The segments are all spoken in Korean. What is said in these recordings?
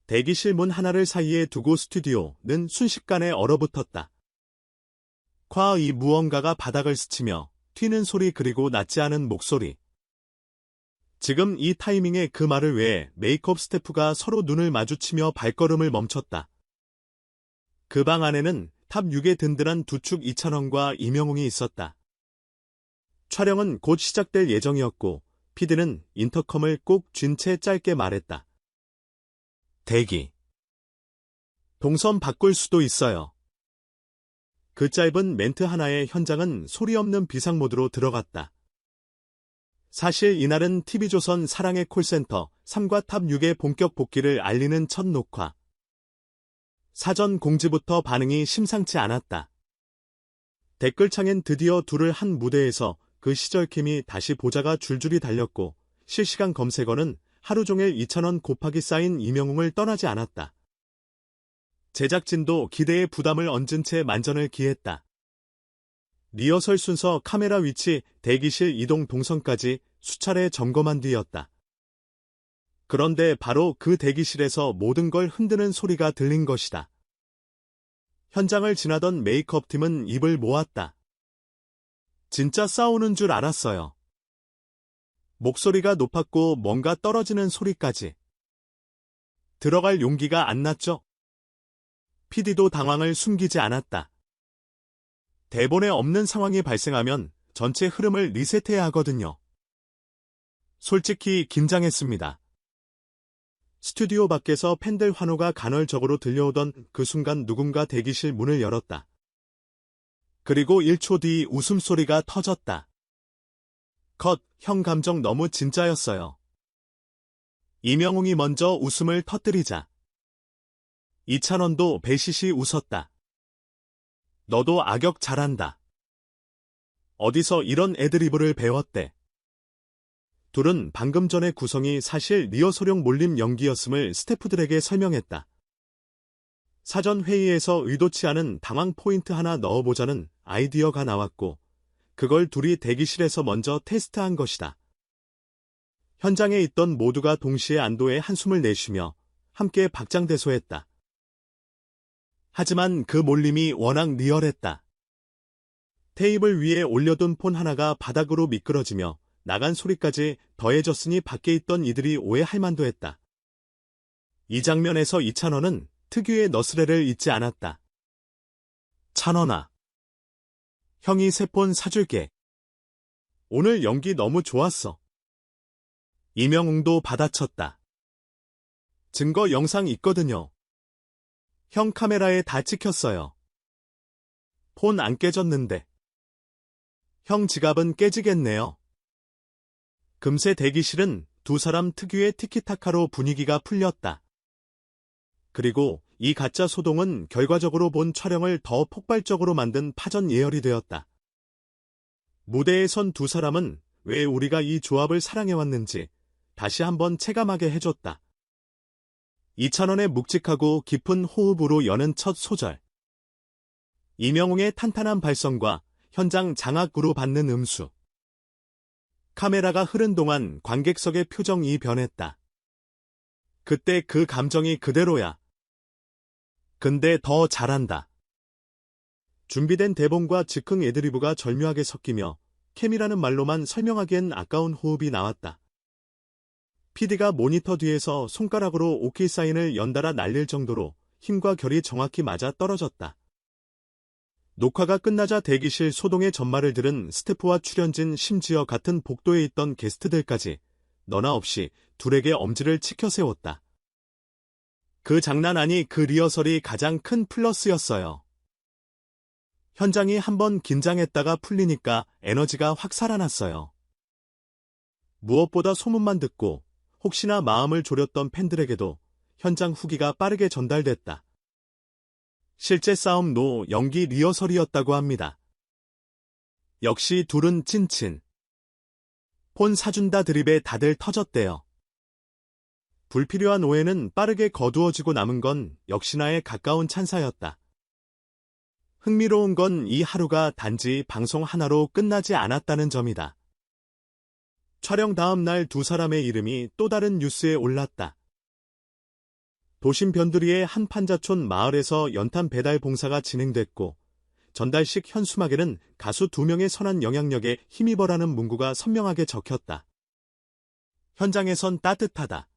대기실 문 하나를 사이에 두고 스튜디오는 순식간에 얼어붙었다. 콰의 무언가가 바닥을 스치며 튀는 소리 그리고 낫지 않은 목소리. 지금 이 타이밍에 그 말을 외해 메이크업 스태프가 서로 눈을 마주치며 발걸음을 멈췄다. 그 방 안에는 탑 6의 든든한 두축 이찬원과 이명웅이 있었다. 촬영은 곧 시작될 예정이었고 PD는 인터컴을 꼭 쥔 채 짧게 말했다. 대기. 동선 바꿀 수도 있어요. 그 짧은 멘트 하나에 현장은 소리 없는 비상모드로 들어갔다. 사실 이날은 TV조선 사랑의 콜센터 3과 탑 6의 본격 복귀를 알리는 첫 녹화. 사전 공지부터 반응이 심상치 않았다. 댓글창엔 드디어 둘을 한 무대에서 그 시절 캠이 다시 보자가 줄줄이 달렸고 실시간 검색어는 하루 종일 이찬원 곱하기 쌓인 이명웅을 떠나지 않았다. 제작진도 기대에 부담을 얹은 채 만전을 기했다. 리허설 순서, 카메라 위치, 대기실 이동 동선까지 수차례 점검한 뒤였다. 그런데 바로 그 대기실에서 모든 걸 흔드는 소리가 들린 것이다. 현장을 지나던 메이크업 팀은 입을 모았다. 진짜 싸우는 줄 알았어요. 목소리가 높았고 뭔가 떨어지는 소리까지. 들어갈 용기가 안 났죠? PD도 당황을 숨기지 않았다. 대본에 없는 상황이 발생하면 전체 흐름을 리셋해야 하거든요. 솔직히 긴장했습니다. 스튜디오 밖에서 팬들 환호가 간헐적으로 들려오던 그 순간 누군가 대기실 문을 열었다. 그리고 1초 뒤 웃음소리가 터졌다. 컷, 형 감정 너무 진짜였어요. 이명웅이 먼저 웃음을 터뜨리자 이찬원도 배시시 웃었다. 너도 악역 잘한다. 어디서 이런 애드리브를 배웠대. 둘은 방금 전의 구성이 사실 리허설용 몰림 연기였음을 스태프들에게 설명했다. 사전 회의에서 의도치 않은 당황 포인트 하나 넣어보자는 아이디어가 나왔고 그걸 둘이 대기실에서 먼저 테스트한 것이다. 현장에 있던 모두가 동시에 안도의 한숨을 내쉬며 함께 박장대소했다. 하지만 그 몰림이 워낙 리얼했다. 테이블 위에 올려둔 폰 하나가 바닥으로 미끄러지며 나간 소리까지 더해졌으니 밖에 있던 이들이 오해할 만도 했다. 이 장면에서 이찬원은 특유의 너스레를 잊지 않았다. 찬원아. 형이 새 폰 사줄게. 오늘 연기 너무 좋았어. 이명웅도 받아쳤다. 증거 영상 있거든요. 형 카메라에 다 찍혔어요. 폰 안 깨졌는데. 형 지갑은 깨지겠네요. 금세 대기실은 두 사람 특유의 티키타카로 분위기가 풀렸다. 그리고 이 가짜 소동은 결과적으로 본 촬영을 더 폭발적으로 만든 파전 예열이 되었다. 무대에 선 두 사람은 왜 우리가 이 조합을 사랑해왔는지 다시 한번 체감하게 해줬다. 이찬원의 묵직하고 깊은 호흡으로 여는 첫 소절. 이명웅의 탄탄한 발성과 현장 장악으로 받는 음수. 카메라가 흐른 동안 관객석의 표정이 변했다. 그때 그 감정이 그대로야. 근데 더 잘한다. 준비된 대본과 즉흥 애드리브가 절묘하게 섞이며 캠이라는 말로만 설명하기엔 아까운 호흡이 나왔다. PD가 모니터 뒤에서 손가락으로 오케이 사인을 연달아 날릴 정도로 힘과 결이 정확히 맞아 떨어졌다. 녹화가 끝나자 대기실 소동의 전말을 들은 스태프와 출연진 심지어 같은 복도에 있던 게스트들까지 너나 없이 둘에게 엄지를 치켜 세웠다. 그 장난 아니 그 리허설이 가장 큰 플러스였어요. 현장이 한번 긴장했다가 풀리니까 에너지가 확 살아났어요. 무엇보다 소문만 듣고 혹시나 마음을 졸였던 팬들에게도 현장 후기가 빠르게 전달됐다. 실제 싸움 노 연기 리허설이었다고 합니다. 역시 둘은 찐친. 폰 사준다 드립에 다들 터졌대요. 불필요한 오해는 빠르게 거두어지고 남은 건 역시나에 가까운 찬사였다. 흥미로운 건 이 하루가 단지 방송 하나로 끝나지 않았다는 점이다. 촬영 다음 날 두 사람의 이름이 또 다른 뉴스에 올랐다. 도심 변두리의 한 판자촌 마을에서 연탄 배달 봉사가 진행됐고 전달식 현수막에는 가수 2명의 선한 영향력에 힘입어라는 문구가 선명하게 적혔다. 현장에선 따뜻하다.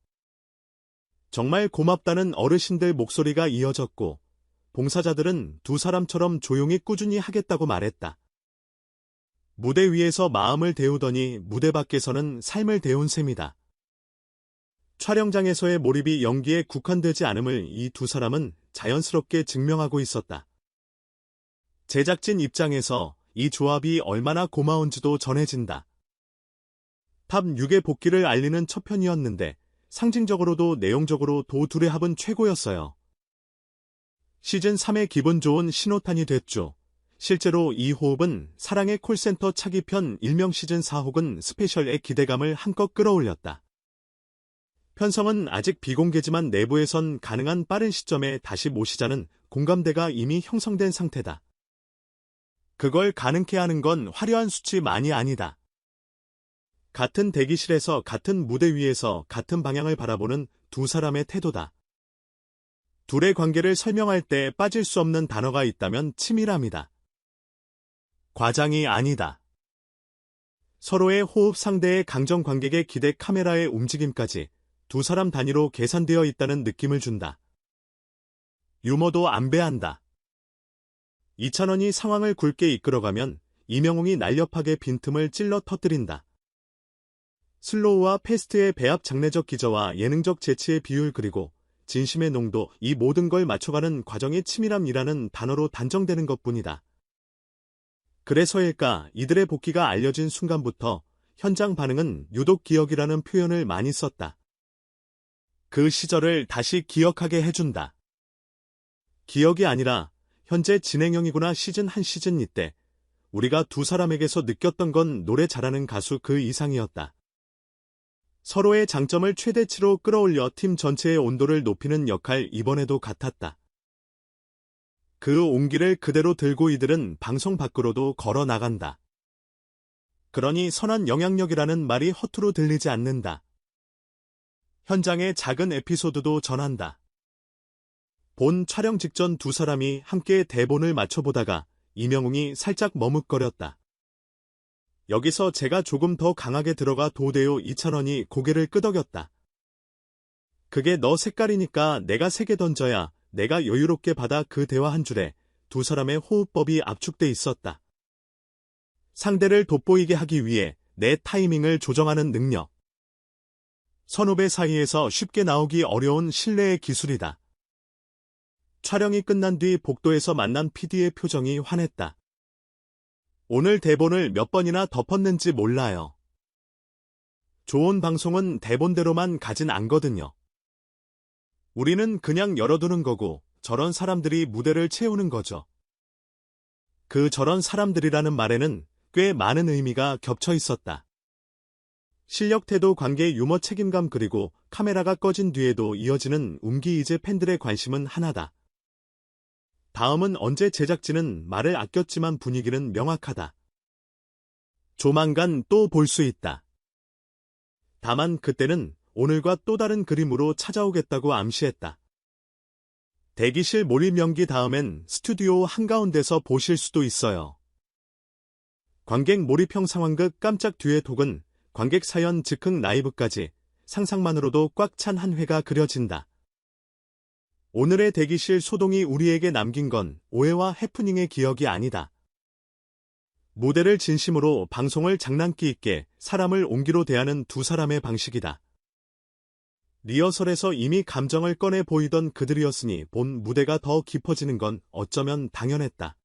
정말 고맙다는 어르신들 목소리가 이어졌고 봉사자들은 두 사람처럼 조용히 꾸준히 하겠다고 말했다. 무대 위에서 마음을 데우더니 무대 밖에서는 삶을 데운 셈이다. 촬영장에서의 몰입이 연기에 국한되지 않음을 이 두 사람은 자연스럽게 증명하고 있었다. 제작진 입장에서 이 조합이 얼마나 고마운지도 전해진다. 탑 6의 복귀를 알리는 첫 편이었는데 상징적으로도 내용적으로 도 둘의 합은 최고였어요. 시즌 3의 기분 좋은 신호탄이 됐죠. 실제로 이 호흡은 사랑의 콜센터 차기편 일명 시즌 4 혹은 스페셜의 기대감을 한껏 끌어올렸다. 편성은 아직 비공개지만 내부에선 가능한 빠른 시점에 다시 모시자는 공감대가 이미 형성된 상태다. 그걸 가능케 하는 건 화려한 수치만이 아니다. 같은 대기실에서 같은 무대 위에서 같은 방향을 바라보는 두 사람의 태도다. 둘의 관계를 설명할 때 빠질 수 없는 단어가 있다면 치밀함이다. 과장이 아니다. 서로의 호흡, 상대의 강정, 관객의 기대, 카메라의 움직임까지 두 사람 단위로 계산되어 있다는 느낌을 준다. 유머도 안배한다. 이찬원이 상황을 굵게 이끌어가면 이명웅이 날렵하게 빈틈을 찔러 터뜨린다. 슬로우와 패스트의 배합, 장르적 기저와 예능적 재치의 비율, 그리고 진심의 농도, 이 모든 걸 맞춰가는 과정이 치밀함이라는 단어로 단정되는 것뿐이다. 그래서일까 이들의 복귀가 알려진 순간부터 현장 반응은 유독 기억이라는 표현을 많이 썼다. 그 시절을 다시 기억하게 해준다. 기억이 아니라 현재 진행형이구나. 시즌 1 시즌 이때 우리가 두 사람에게서 느꼈던 건 노래 잘하는 가수 그 이상이었다. 서로의 장점을 최대치로 끌어올려 팀 전체의 온도를 높이는 역할, 이번에도 같았다. 그 온기를 그대로 들고 이들은 방송 밖으로도 걸어 나간다. 그러니 선한 영향력이라는 말이 허투루 들리지 않는다. 현장의 작은 에피소드도 전한다. 본 촬영 직전 두 사람이 함께 대본을 맞춰보다가 이명웅이 살짝 머뭇거렸다. 여기서 제가 조금 더 강하게 들어가 도대요. 이찬원이 고개를 끄덕였다. 그게 너 색깔이니까 내가 3개 던져야 내가 여유롭게 받아. 그 대화 한 줄에 두 사람의 호흡법이 압축돼 있었다. 상대를 돋보이게 하기 위해 내 타이밍을 조정하는 능력. 선후배 사이에서 쉽게 나오기 어려운 신뢰의 기술이다. 촬영이 끝난 뒤 복도에서 만난 PD의 표정이 환했다. 오늘 대본을 몇 번이나 덮었는지 몰라요. 좋은 방송은 대본대로만 가진 않거든요. 우리는 그냥 열어두는 거고 저런 사람들이 무대를 채우는 거죠. 그 저런 사람들이라는 말에는 꽤 많은 의미가 겹쳐 있었다. 실력, 태도, 관계, 유머, 책임감, 그리고 카메라가 꺼진 뒤에도 이어지는 운기. 이제 팬들의 관심은 하나다. 다음은 언제? 제작진은 말을 아꼈지만 분위기는 명확하다. 조만간 또 볼 수 있다. 다만 그때는 오늘과 또 다른 그림으로 찾아오겠다고 암시했다. 대기실 몰입 연기 다음엔 스튜디오 한가운데서 보실 수도 있어요. 관객 몰입형 상황극 깜짝 듀엣 혹은 관객 사연 즉흥 라이브까지 상상만으로도 꽉 찬 한 회가 그려진다. 오늘의 대기실 소동이 우리에게 남긴 건 오해와 해프닝의 기억이 아니다. 무대를 진심으로, 방송을 장난기 있게, 사람을 온기로 대하는 두 사람의 방식이다. 리허설에서 이미 감정을 꺼내 보이던 그들이었으니 본 무대가 더 깊어지는 건 어쩌면 당연했다.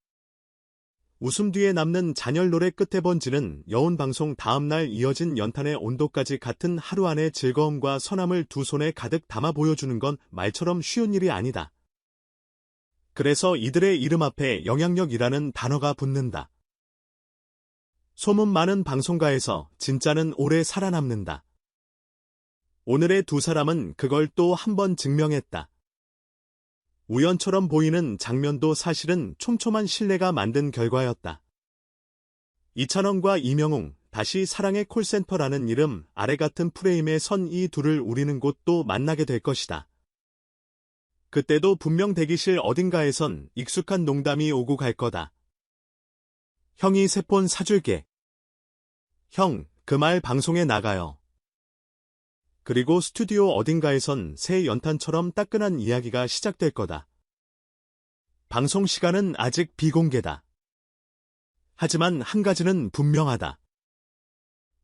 웃음 뒤에 남는 잔열 노래 끝에 번지는 여운 방송. 다음날 이어진 연탄의 온도까지 같은 하루 안의 즐거움과 선함을 두 손에 가득 담아 보여주는 건 말처럼 쉬운 일이 아니다. 그래서 이들의 이름 앞에 영향력이라는 단어가 붙는다. 소문 많은 방송가에서 진짜는 오래 살아남는다. 오늘의 두 사람은 그걸 또 한 번 증명했다. 우연처럼 보이는 장면도 사실은 촘촘한 신뢰가 만든 결과였다. 이찬원과 이명웅, 다시 사랑의 콜센터라는 이름 아래 같은 프레임에 선 이 둘을 우리는 곧 또 만나게 될 것이다. 그때도 분명 대기실 어딘가에선 익숙한 농담이 오고 갈 거다. 형이 새 폰 사줄게. 형, 그 말 방송에 나가요. 그리고 스튜디오 어딘가에선 새 연탄처럼 따끈한 이야기가 시작될 거다. 방송 시간은 아직 비공개다. 하지만 한 가지는 분명하다.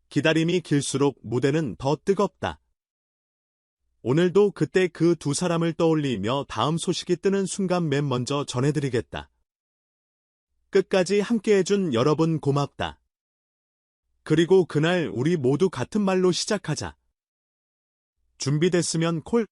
기다림이 길수록 무대는 더 뜨겁다. 오늘도 그때 그 두 사람을 떠올리며 다음 소식이 뜨는 순간 맨 먼저 전해드리겠다. 끝까지 함께해준 여러분 고맙다. 그리고 그날 우리 모두 같은 말로 시작하자. 준비됐으면 콜.